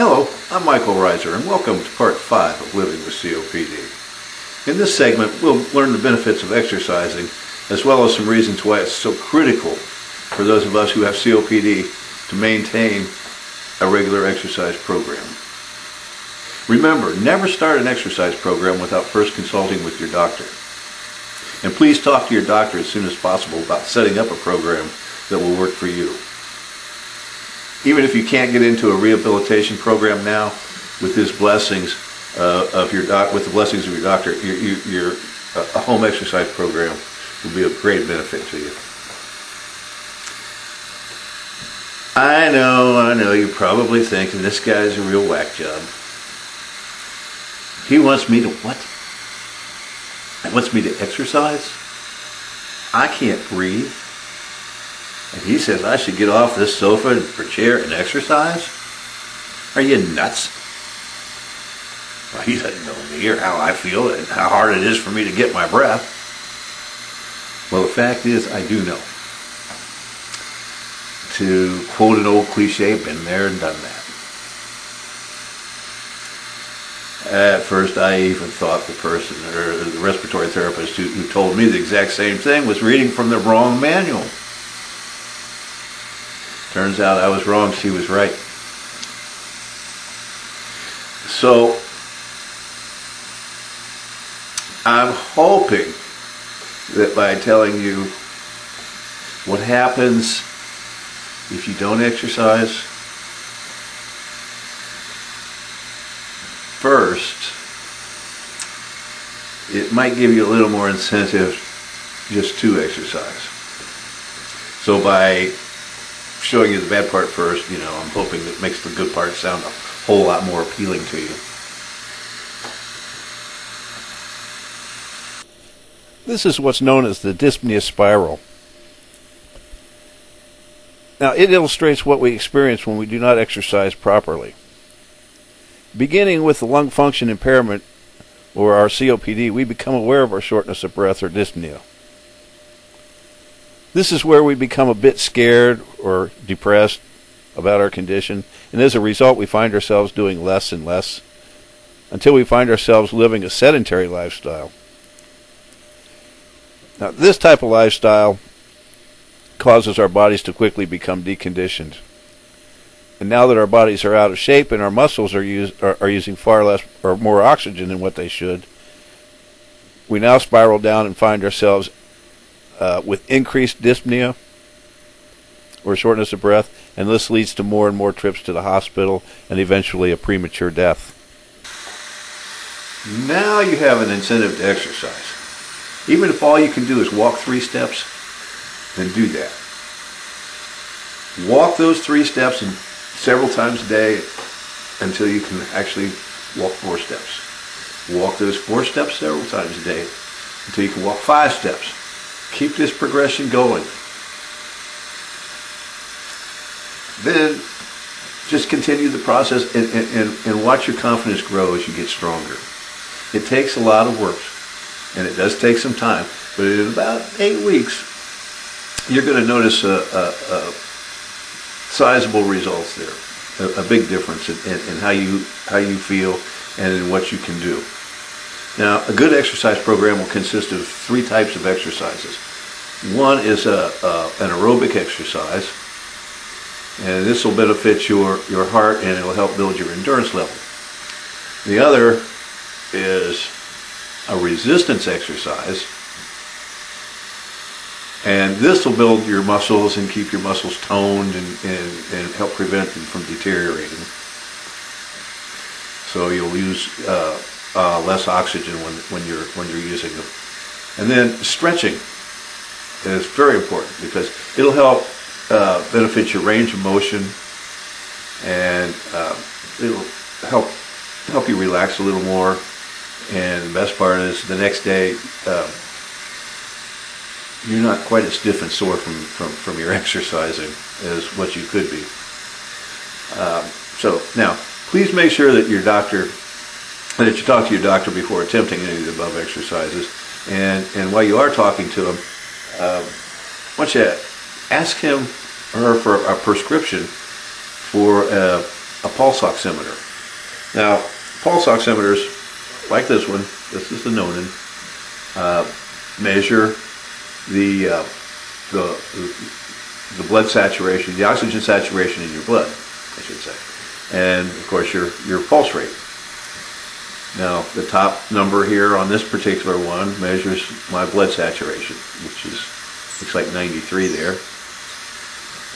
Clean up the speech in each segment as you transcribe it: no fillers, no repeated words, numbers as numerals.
Hello, I'm Michael Reiser, and welcome to Part 5 of Living with COPD. In this segment, we'll learn the benefits of exercising, as well as some reasons why it's so critical for those of us who have COPD to maintain a regular exercise program. Remember, never start an exercise program without first consulting with your doctor. And please talk to your doctor as soon as possible about setting up a program that will work for you. Even if you can't get into a rehabilitation program now, with his blessings with the blessings of your doctor, a home exercise program will be of great benefit to you. I know, you're probably thinking this guy's a real whack job. He wants me to what? He wants me to exercise? I can't breathe. And he says I should get off this sofa or chair and exercise? Are you nuts? Well, he doesn't know me or how I feel and how hard it is for me to get my breath. Well, the fact is, I do know. To quote an old cliche, been there and done that. At first, I even thought the person, or the respiratory therapist who told me the exact same thing, was reading from the wrong manual. Turns out I was wrong, she was right. So, I'm hoping that by telling you what happens if you don't exercise, first, it might give you a little more incentive just to exercise. So by showing you the bad part first, I'm hoping that makes the good part sound a whole lot more appealing to you. This is what's known as the dyspnea spiral. Now, it illustrates what we experience when we do not exercise properly. Beginning with the lung function impairment, or our COPD, we become aware of our shortness of breath or dyspnea. This is where we become a bit scared or depressed about our condition, and as a result we find ourselves doing less and less until we find ourselves living a sedentary lifestyle. Now, this type of lifestyle causes our bodies to quickly become deconditioned. And now that our bodies are out of shape and our muscles are using far less or more oxygen than what they should, we now spiral down and find ourselves with increased dyspnea or shortness of breath, and this leads to more and more trips to the hospital and eventually a premature death. Now you have an incentive to exercise. Even if all you can do is walk 3 steps, then do that. Walk those 3 steps and several times a day until you can actually walk 4 steps. Walk those 4 steps several times a day until you can walk 5 steps. Keep this progression going. Then just continue the process and watch your confidence grow as you get stronger. It takes a lot of work, and it does take some time, but in about 8 weeks, you're going to notice sizable results there, a big difference in how you feel and in what you can do. Now, a good exercise program will consist of 3 types of exercises. One is an aerobic exercise, and this will benefit your heart and it will help build your endurance level. The other is a resistance exercise, and this will build your muscles and keep your muscles toned and help prevent them from deteriorating. So you'll use less oxygen when you're using them. And then stretching is very important because it'll help benefit your range of motion, and it'll help you relax a little more. And the best part is the next day you're not quite as stiff and sore from your exercising as what you could be. So now, please make sure that you talk to your doctor before attempting any of the above exercises. And while you are talking to him, I want you to ask him or her for a prescription for a pulse oximeter. Now, pulse oximeters, like this one, this is the Nonin, measure the blood saturation, the oxygen saturation in your blood, I should say, and of course your pulse rate. Now, the top number here on this particular one measures my blood saturation, which is looks like 93 there,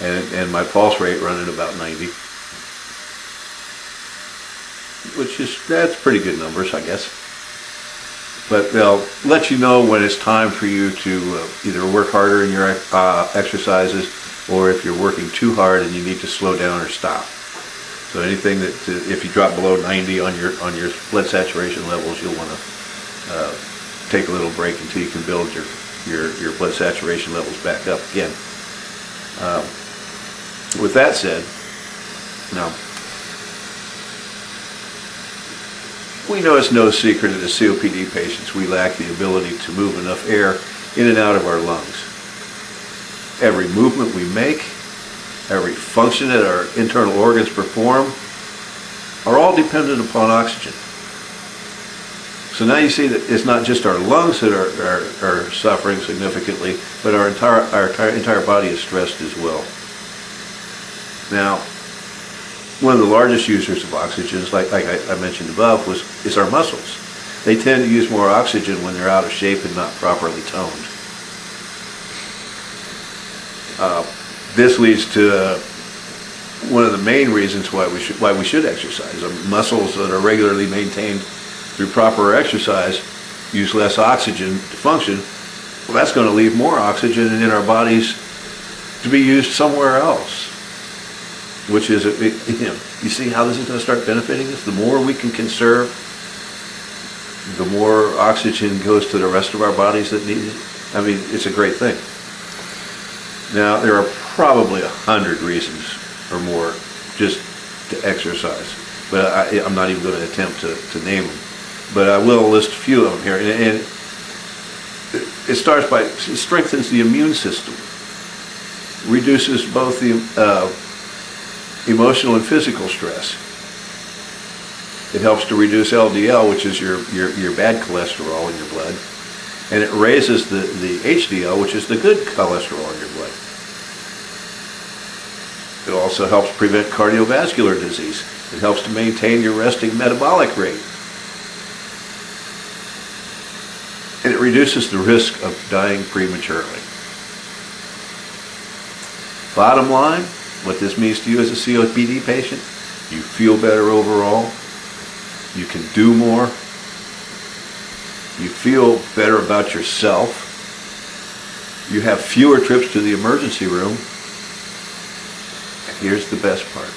and my pulse rate running about 90, that's pretty good numbers, I guess. But they'll let you know when it's time for you to either work harder in your exercises, or if you're working too hard and you need to slow down or stop. So anything that, if you drop below 90 on your blood saturation levels, you'll want to take a little break until you can build your blood saturation levels back up again. With that said, now, we know it's no secret that as COPD patients we lack the ability to move enough air in and out of our lungs. Every movement we make, every function that our internal organs perform, are all dependent upon oxygen. So now you see that it's not just our lungs that are suffering significantly, but our entire body is stressed as well. Now, one of the largest users of oxygen, like I mentioned above, is our muscles. They tend to use more oxygen when they're out of shape and not properly toned. This leads to one of the main reasons why we should exercise. Muscles that are regularly maintained through proper exercise use less oxygen to function. Well, that's going to leave more oxygen in our bodies to be used somewhere else. Which is, you see how this is going to start benefiting us? The more we can conserve, the more oxygen goes to the rest of our bodies that need it. I mean, it's a great thing. Now, there are probably 100 reasons or more just to exercise, but I'm not even going to attempt to name them. But I will list a few of them here. And it starts by, it strengthens the immune system, reduces both the emotional and physical stress. It helps to reduce LDL, which is your bad cholesterol in your blood, and it raises the HDL, which is the good cholesterol in your blood. It also helps prevent cardiovascular disease. It helps to maintain your resting metabolic rate. And it reduces the risk of dying prematurely. Bottom line, what this means to you as a COPD patient: you feel better overall, you can do more, you feel better about yourself, you have fewer trips to the emergency room, and here's the best part.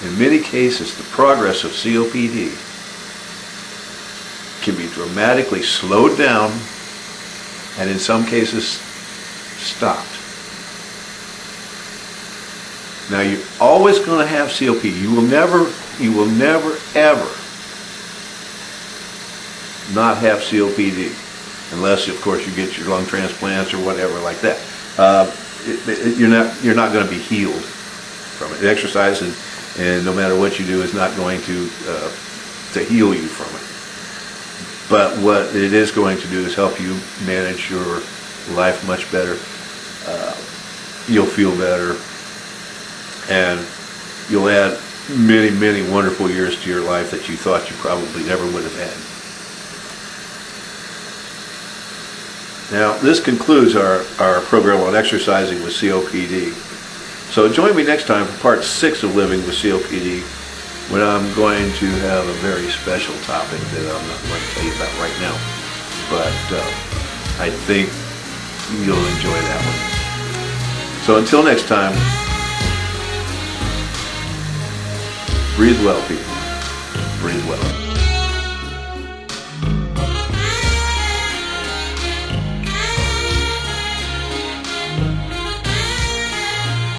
In many cases, the progress of COPD can be dramatically slowed down and in some cases stopped. Now, you're always going to have COPD. You will never ever not have COPD, unless, of course, you get your lung transplants or whatever like that. You're not going to be healed from it. Exercise and no matter what you do is not going to heal you from it. But what it is going to do is help you manage your life much better. You'll feel better. And you'll add many, many wonderful years to your life that you thought you probably never would have had. Now, this concludes our program on exercising with COPD. So join me next time for part 6 of Living with COPD, when I'm going to have a very special topic that I'm not going to tell you about right now. But I think you'll enjoy that one. So until next time, breathe well, people. Breathe well.